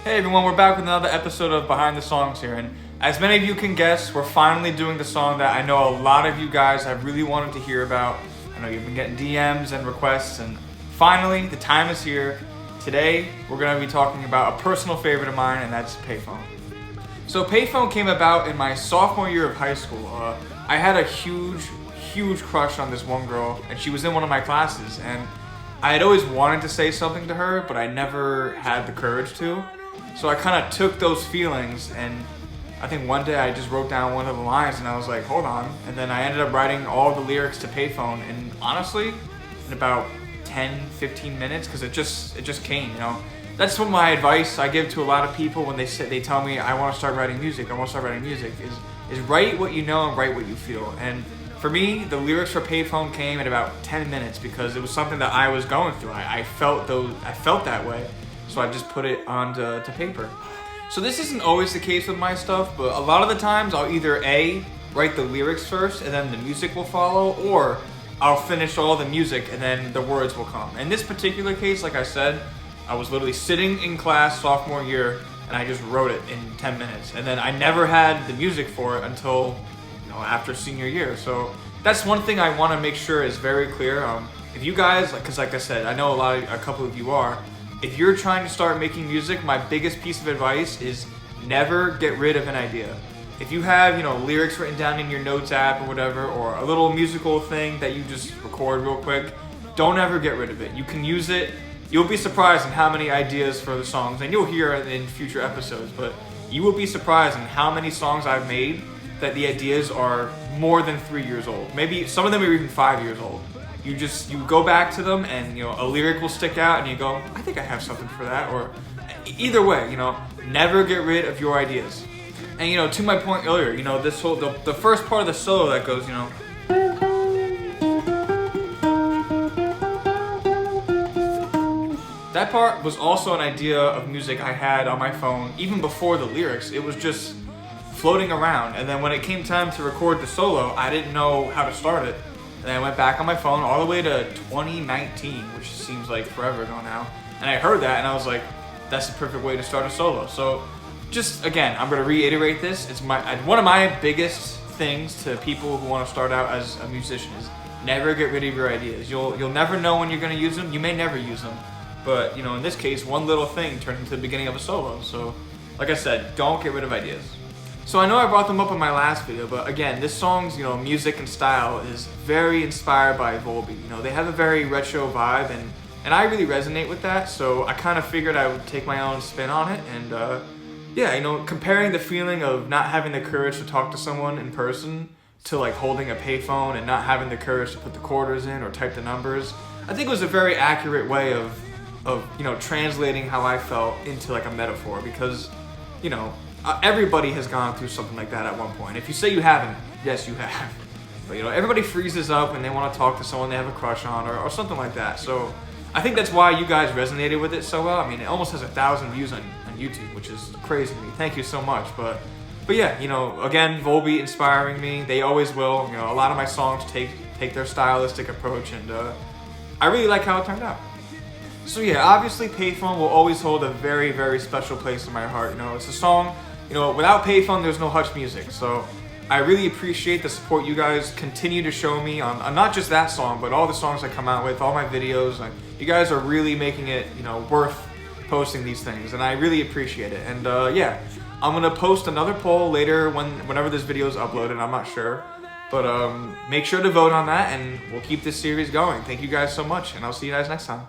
Hey everyone, we're back with another episode of Behind the Songs here, and as many of you can guess, we're finally doing the song that I know a lot of you guys have really wanted to hear about. I know you've been getting DMs and requests, and finally, the time is here. Today, we're going to be talking about a personal favorite of mine, and that's Payphone. So Payphone came about in my sophomore year of high school. I had a huge crush on this one girl, and she was in one of my classes, and I had always wanted to say something to her, but I never had the courage to. So I kind of took those feelings, and I think one day I just wrote down one of the lines and I was like, hold on. And then I ended up writing all the lyrics to Payphone, and honestly, in about 10-15 minutes, because it just came, you know. That's what my advice I give to a lot of people when they tell me I want to start writing music, is write what you know and write what you feel. And for me, the lyrics for Payphone came in about 10 minutes because it was something that I was going through. I felt that way. So I just put it onto paper. So this isn't always the case with my stuff, but a lot of the times I'll either A, write the lyrics first and then the music will follow, or I'll finish all the music and then the words will come. In this particular case, like I said, I was literally sitting in class sophomore year and I just wrote it in 10 minutes. And then I never had the music for it until, after senior year. So that's one thing I want to make sure is very clear. If you guys, because like I said, I know a couple of you are, if you're trying to start making music, my biggest piece of advice is never get rid of an idea. If you have, lyrics written down in your notes app or whatever, or a little musical thing that you just record real quick, don't ever get rid of it. You can use it. You'll be surprised in how many ideas for the songs, and you'll hear it in future episodes, but you will be surprised in how many songs I've made that the ideas are more than 3 years old. Maybe some of them are even 5 years old. You go back to them and a lyric will stick out and you go, I think I have something for that. Or either way, never get rid of your ideas. And to my point earlier, this whole the first part of the solo that goes, that part was also an idea of music I had on my phone even before the lyrics. It was just floating around, and then when it came time to record the solo, I didn't know how to start it. And I went back on my phone all the way to 2019, which seems like forever ago now. And I heard that and I was like, that's the perfect way to start a solo. So just again, I'm gonna reiterate this. It's one of my biggest things to people who want to start out as a musician is never get rid of your ideas. You'll never know when you're gonna use them. You may never use them. But in this case, one little thing turned into the beginning of a solo. So like I said, don't get rid of ideas. So I know I brought them up in my last video, but again, this song's, music and style is very inspired by Volbeat. They have a very retro vibe, and I really resonate with that, so I kind of figured I would take my own spin on it, and comparing the feeling of not having the courage to talk to someone in person to like holding a payphone and not having the courage to put the quarters in or type the numbers, I think it was a very accurate way of translating how I felt into like a metaphor, because, everybody has gone through something like that at one point. If you say you haven't, yes, you have. But everybody freezes up and they want to talk to someone they have a crush on or something like that. So I think that's why you guys resonated with it so well. I mean, it almost has 1,000 views on YouTube, which is crazy to me. Thank you so much. But yeah, again, Volbeat inspiring me. They always will. A lot of my songs take their stylistic approach, and I really like how it turned out. So yeah, obviously Payphone will always hold a very, very special place in my heart. It's a song, without Payphone, there's no Hutch music. So I really appreciate the support you guys continue to show me on not just that song, but all the songs I come out with, all my videos. You guys are really making it, worth posting these things, and I really appreciate it. And yeah, I'm gonna post another poll later whenever this video is uploaded. I'm not sure, but make sure to vote on that, and we'll keep this series going. Thank you guys so much, and I'll see you guys next time.